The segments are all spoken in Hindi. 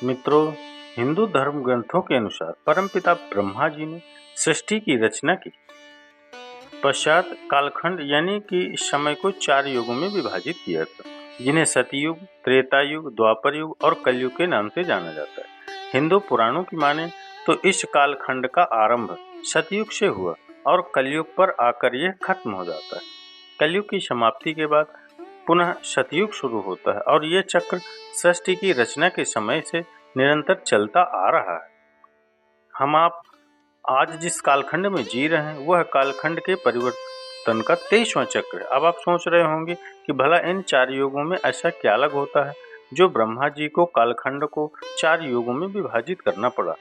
मित्रों, हिंदू धर्म ग्रंथों के अनुसार परमपिता ब्रह्मा जी ने सृष्टि की रचना की पश्चात कालखंड यानी कि समय को 4 युगों में विभाजित किया था, जिन्हें सतयुग, त्रेता युग, द्वापर युग और कलयुग के नाम से जाना जाता है। हिंदू पुराणों की माने तो इस कालखंड का आरंभ सतयुग से हुआ और कलयुग पर आकर यह खत्म हो जाता है। कलयुग की समाप्ति के बाद पुनः सतयुग शुरू होता है और यह चक्र सृष्टि की रचना के समय से निरंतर चलता आ रहा है। हम आप आज जिस कालखंड में जी रहे हैं वह कालखंड के परिवर्तन का 23वां चक्र है। अब आप सोच रहे होंगे कि भला इन 4 युगों में ऐसा क्या अलग होता है जो ब्रह्मा जी को कालखंड को 4 युगों में विभाजित करना पड़ा।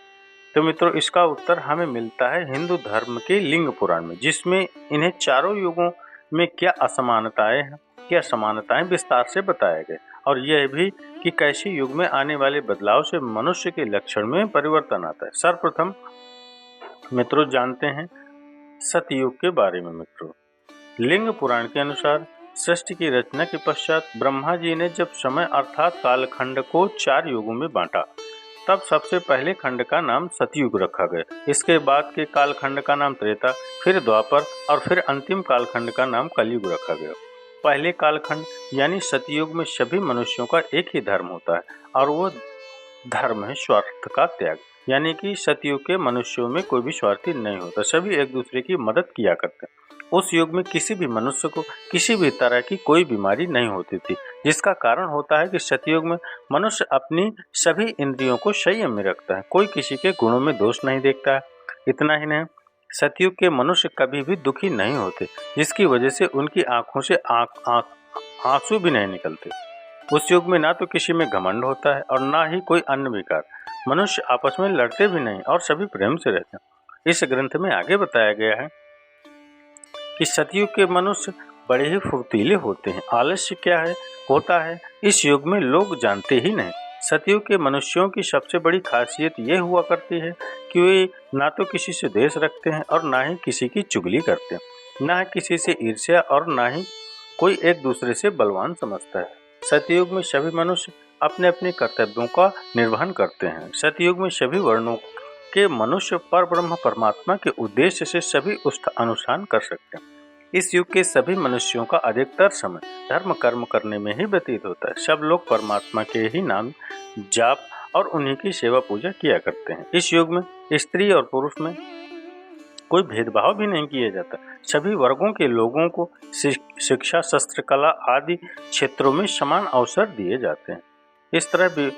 तो मित्रों, इसका उत्तर हमें मिलता है हिंदू धर्म के लिंग पुराण में, जिसमें इन्हें चारों युगों में क्या असमानताएं हैं, क्या समानताएं विस्तार से बताए गए और यह भी कि कैसे युग में आने वाले बदलाव से मनुष्य के लक्षण में परिवर्तन आता है। सर्वप्रथम मित्रों जानते हैं सतयुग के बारे में। मित्रों, लिंग पुराण के अनुसार सृष्टि की रचना के पश्चात ब्रह्मा जी ने जब समय अर्थात कालखंड को 4 युगों में बांटा, तब सबसे पहले खंड का नाम सतयुग रखा गया। इसके बाद के कालखंड का नाम त्रेता, फिर द्वापर और फिर अंतिम कालखंड का नाम कलयुग रखा गया। पहले कालखंड यानी सतयुग में सभी मनुष्यों का एक ही धर्म होता है और वो धर्म है स्वार्थ का त्याग, यानी कि सतयुग के मनुष्यों में कोई भी स्वार्थी नहीं होता, सभी एक दूसरे की मदद किया करते हैं। उस युग में किसी भी मनुष्य को किसी भी तरह की कोई बीमारी नहीं होती थी, जिसका कारण होता है कि सतयुग में मनुष्य अपनी सभी इंद्रियों को संयम में रखता है, कोई किसी के गुणों में दोष नहीं देखता है। इतना ही नहीं, सतयुग के मनुष्य कभी भी दुखी नहीं होते, जिसकी वजह से उनकी आंखों से आंसू भी नहीं निकलते। उस युग में ना तो किसी में घमंड होता है और ना ही कोई अन्य विकार। मनुष्य आपस में लड़ते भी नहीं और सभी प्रेम से रहते हैं। इस ग्रंथ में आगे बताया गया है कि सतयुग के मनुष्य बड़े ही फुर्तीले होते हैं। आलस्य क्या है होता है इस युग में लोग जानते ही नहीं। सतयुग के मनुष्यों की सबसे बड़ी खासियत यह हुआ करती है कि वे ना तो किसी से द्वेष रखते हैं और ना ही किसी की चुगली करते हैं, ना किसी से ईर्ष्या और ना ही कोई एक दूसरे से बलवान समझता है। सतयुग में सभी मनुष्य अपने अपने कर्तव्यों का निर्वहन करते हैं। सतयुग में सभी वर्णों के मनुष्य परब्रह्म परमात्मा के उद्देश्य से सभी अनुष्ठान कर सकते हैं। इस युग के सभी मनुष्यों का अधिकतर समय धर्म कर्म करने में ही व्यतीत होता है। सब लोग परमात्मा के ही नाम जाप और उन्हीं की सेवा पूजा किया करते हैं। इस युग में स्त्री और पुरुष में कोई भेदभाव भी नहीं किया जाता। सभी वर्गों के लोगों को शिक्षा, शस्त्र कला आदि क्षेत्रों में समान अवसर दिए जाते हैं। इस तरह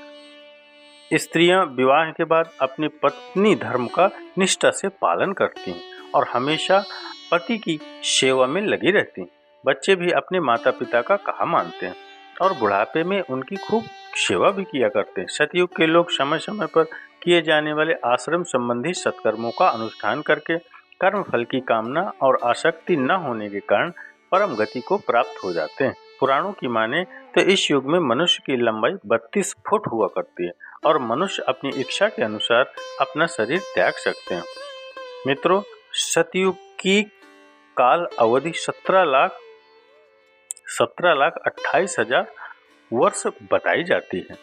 स्त्रियां विवाह के बाद अपनी पत्नी धर्म का निष्ठा से पालन करती हैं और हमेशा पति की सेवा में लगी रहती हैं। बच्चे भी अपने माता पिता का कहा मानते हैं और बुढ़ापे में उनकी खूब सेवा भी किया करते हैं। सतयुग के लोग समय समय पर किए जाने वाले आश्रम संबंधी सत्कर्मों का अनुष्ठान करके कर्म फल की कामना और आसक्ति न होने के कारण परम गति को प्राप्त हो जाते हैं। पुराणों की माने तो इस युग में मनुष्य की लंबाई 32 फुट हुआ करती है और मनुष्य अपनी इच्छा के अनुसार अपना शरीर त्याग सकते हैं। मित्रों, सतयुग की काल अवधि 17,28,000 वर्ष बताई जाती है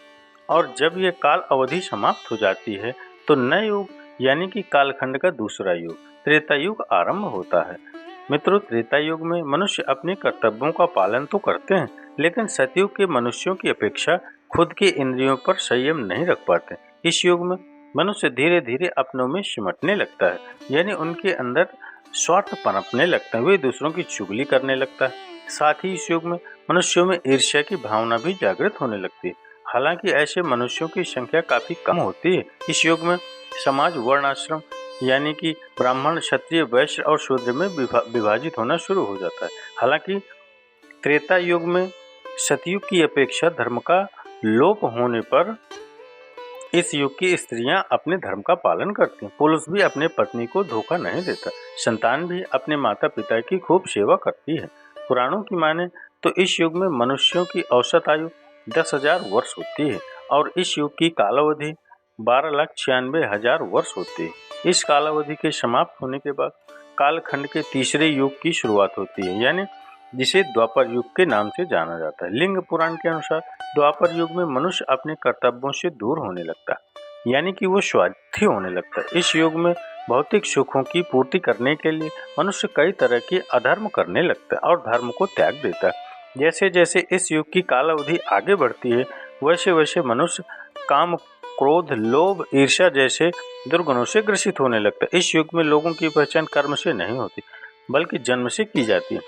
और जब यह काल अवधि समाप्त हो जाती है तो नए युग यानी कि कालखंड का दूसरा युग त्रेता युग आरंभ होता है। मित्रों, त्रेता युग में मनुष्य अपने कर्तव्यों का पालन तो करते हैं, लेकिन सतयुग के मनुष्यों की अपेक्षा खुद के इंद्रियों पर संयम नहीं रख पाते। इस युग में मनुष्य धीरे धीरे अपनों में सिमटने लगता है, यानी उनके अंदर स्वार्थ पनपने लगता है, वे दूसरों की चुगली करने लगता है। साथ ही इस युग में मनुष्यों में ईर्ष्या की भावना भी जागृत होने लगती है। हालांकि ऐसे मनुष्यों की संख्या काफी कम होती है। इस युग में समाज वर्णाश्रम यानी कि ब्राह्मण, क्षत्रिय, वैश्य और शूद्र में विभाजित होना शुरू हो जाता है। हालांकि त्रेता युग में सतयुग की अपेक्षा धर्म का लोप होने पर इस युग की स्त्रियां अपने धर्म का पालन करती हैं। पुरुष भी अपने पत्नी को धोखा नहीं देता, संतान भी अपने माता पिता की खूब सेवा करती है। पुराणों की माने तो इस युग में मनुष्यों की औसत आयु 10,000 वर्ष होती है और इस युग की कालावधि 12,96,000 वर्ष होती है। इस कालावधि के समाप्त होने के बाद कालखंड के तीसरे युग की शुरुआत होती है, यानी जिसे द्वापर युग के नाम से जाना जाता है। लिंग पुराण के अनुसार द्वापर युग में मनुष्य अपने कर्तव्यों से दूर होने लगता है, यानी कि वो स्वार्थी होने लगता है। इस युग में भौतिक सुखों की पूर्ति करने के लिए मनुष्य कई तरह के अधर्म करने लगता है और धर्म को त्याग देता है। जैसे जैसे इस युग की काल अवधि आगे बढ़ती है, वैसे वैसे मनुष्य काम, क्रोध, लोभ, ईर्ष्या जैसे दुर्गुणों से ग्रसित होने लगता है। इस युग में लोगों की पहचान कर्म से नहीं होती, बल्कि जन्म से की जाती है।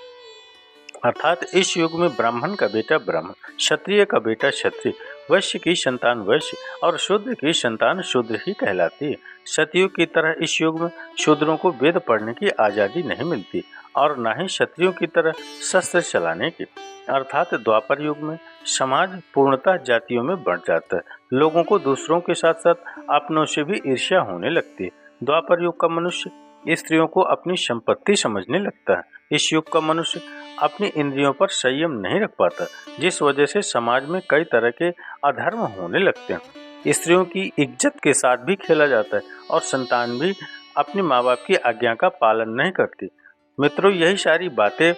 अर्थात इस युग में ब्राह्मण का बेटा ब्राह्मण, क्षत्रिय का बेटा क्षत्रिय, वैश्य की संतान वैश्य और शूद्र की संतान शूद्र ही कहलाती है। सतयुग की तरह इस युग में शूद्रों को वेद पढ़ने की आजादी नहीं मिलती और न ही क्षत्रियों की तरह शस्त्र चलाने की। अर्थात द्वापर युग में समाज पूर्णतः जातियों में बंट जाता है। लोगों को दूसरों के साथ साथ अपनों से भी ईर्ष्या होने लगती है। द्वापर युग का मनुष्य स्त्रियों को अपनी संपत्ति समझने लगता है। इस युग का मनुष्य अपनी इंद्रियों पर संयम नहीं रख पाता, जिस वजह से समाज में कई तरह के अधर्म होने लगते हैं। स्त्रियों की इज्जत के साथ भी खेला जाता है और संतान भी अपने माँ बाप की आज्ञा का पालन नहीं करती। मित्रों, यही सारी बातें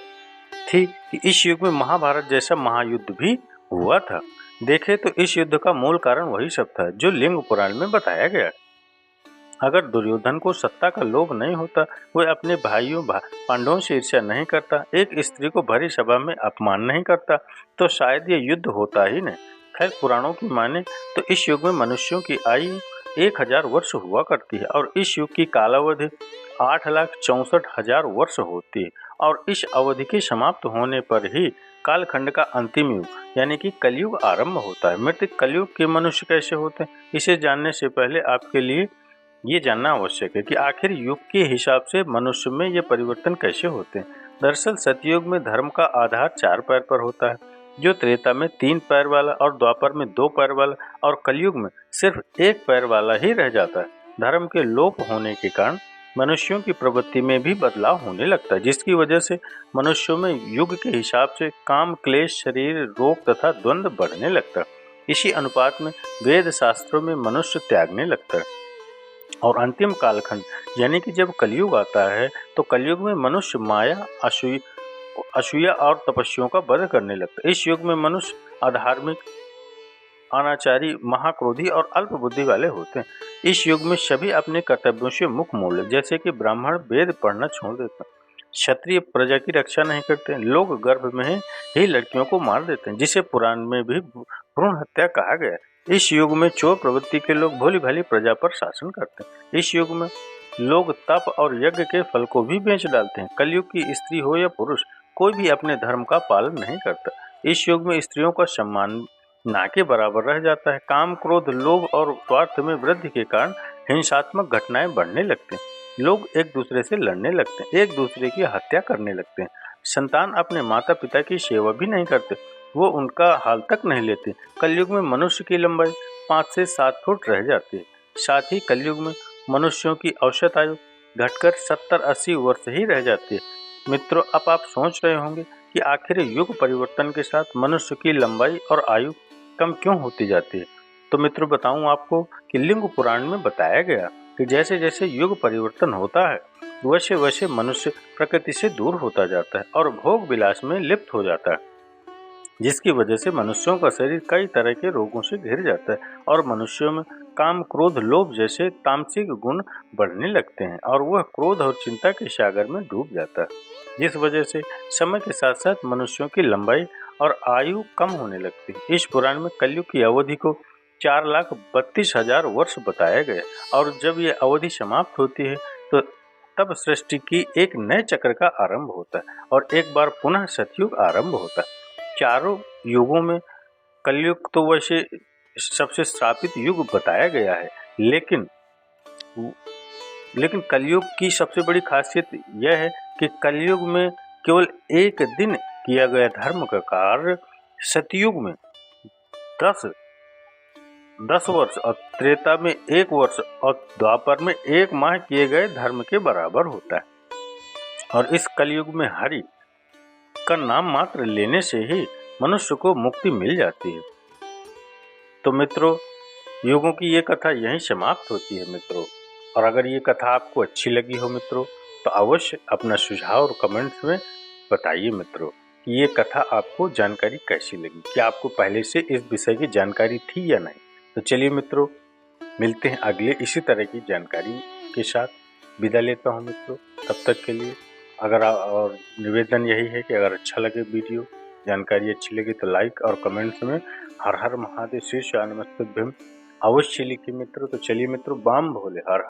थी कि इस युग में महाभारत जैसा महायुद्ध भी हुआ था। देखे तो इस युद्ध का मूल कारण वही सब था जो लिंग पुराण में बताया गया। अगर दुर्योधन को सत्ता का लोभ नहीं होता, वह अपने भाइयों पांडवों से ईर्ष्या नहीं करता, एक स्त्री को भरी सभा में अपमान नहीं करता, तो शायद ये युद्ध होता ही नहीं। खैर, पुराणों की माने तो इस युग में मनुष्यों की आयु 1000 वर्ष हुआ करती है और इस युग की कालावधि 8,64,000 वर्ष होती है। और इस अवधि के समाप्त होने पर ही कालखंड का अंतिम युग यानी कि कलयुग आरंभ होता है। मृत कलयुग के मनुष्य कैसे होते हैं, इसे जानने से पहले आपके लिए ये जानना आवश्यक है कि आखिर युग के हिसाब से मनुष्य में ये परिवर्तन कैसे होते हैं। दरअसल सतयुग में धर्म का आधार 4 पैर पर होता है, जो त्रेता में 3 पैर वाला और द्वापर में 2 पैर वाला और कलयुग में सिर्फ 1 पैर वाला ही रह जाता है। धर्म के लोप होने के कारण मनुष्यों की प्रवृत्ति में भी बदलाव होने लगता है, जिसकी वजह से मनुष्यों में युग के हिसाब से काम, क्लेश, शरीर रोग तथा द्वंद्व बढ़ने लगता है। इसी अनुपात में वेद शास्त्रों में मनुष्य त्यागने लगता है और अंतिम कालखंड यानी कि जब कलयुग आता है तो कलयुग में मनुष्य माया, असूया और तपस्वियों का वध करने लगता है। इस युग में मनुष्य अधार्मिक, अनाचारी, महाक्रोधी और अल्प बुद्धि वाले होते हैं। इस युग में सभी अपने कर्तव्यों से मुख मोड़ लेते, जैसे कि ब्राह्मण वेद पढ़ना छोड़ देते हैं, क्षत्रिय प्रजा की रक्षा नहीं करते हैं, लोग गर्भ में ही लड़कियों को मार देते हैं, जिसे पुराण में भी भ्रूण हत्या कहा गया है। इस युग में चोर प्रवृत्ति के लोग भोली भाली प्रजा पर शासन करते हैं। इस युग में लोग तप और यज्ञ के फल को भी बेच डालते हैं। कलयुग की स्त्री हो या पुरुष, कोई भी अपने धर्म का पालन नहीं करता। इस युग में स्त्रियों का सम्मान ना के बराबर रह जाता है। काम, क्रोध, लोभ और स्वार्थ में वृद्धि के कारण हिंसात्मक घटनाएं बढ़ने लगते हैं। लोग एक दूसरे से लड़ने लगते हैं, एक दूसरे की हत्या करने लगते हैं। संतान अपने माता पिता की सेवा भी नहीं करते, वो उनका हाल तक नहीं लेते। कलयुग में मनुष्य की लंबाई 5 से 7 फुट रह जाती है। साथ ही कलयुग में मनुष्यों की औसत आयु घटकर 70-80 वर्ष ही रह जाती है। मित्रों, अब आप सोच रहे होंगे कि आखिर युग परिवर्तन के साथ मनुष्य की लंबाई और आयु कम क्यों होती जाती है। तो मित्रों, बताऊं आपको कि लिंग पुराण में बताया गया कि जैसे जैसे युग परिवर्तन होता है, वैसे वैसे मनुष्य प्रकृति से दूर होता जाता है और भोग विलास में लिप्त हो जाता है, जिसकी वजह से मनुष्यों का शरीर कई तरह के रोगों से घिर जाता है और मनुष्यों में काम, क्रोध, लोभ जैसे तामसिक गुण बढ़ने लगते हैं और वह क्रोध और चिंता के सागर में डूब जाता है, जिस वजह से समय के साथ साथ मनुष्यों की लंबाई और आयु कम होने लगती है। इस पुराण में कलयुग की अवधि को 4,32,000 वर्ष बताया गया और जब यह अवधि समाप्त होती है तो तब सृष्टि की एक नए चक्र का आरंभ होता है और एक बार पुनः सतयुग आरंभ होता है। चारों युगों में कलयुग तो वैसे सबसे श्रापित युग बताया गया है, लेकिन कलयुग की सबसे बड़ी खासियत यह है कि कलयुग में केवल एक दिन किया गया धर्म का कार्य सतयुग में 10 वर्ष और त्रेता में 1 वर्ष और द्वापर में 1 माह किए गए धर्म के बराबर होता है। और इस कलयुग में हरि का नाम मात्र लेने से ही मनुष्य को मुक्ति मिल जाती है। तो मित्रों, युगों की ये कथा यहीं समाप्त होती है मित्रों। और अगर ये कथा आपको अच्छी लगी हो मित्रों, तो अवश्य अपना सुझाव और कमेंट्स में बताइए मित्रों। ये कथा आपको जानकारी कैसी लगी, क्या आपको पहले से इस विषय की जानकारी थी या नहीं। तो चलिए मित्रों, मिलते हैं अगले इसी तरह की जानकारी के साथ। विदा लेता हूँ मित्रों, तब तक के लिए और निवेदन यही है कि अगर अच्छा लगे वीडियो, जानकारी अच्छी लगी तो लाइक और कमेंट्स में हर हर महादेव शीर्ष नमस्तुभ्यम अवश्य लिखिए मित्रों। तो चलिए मित्रों, बाम भोले, हर हर।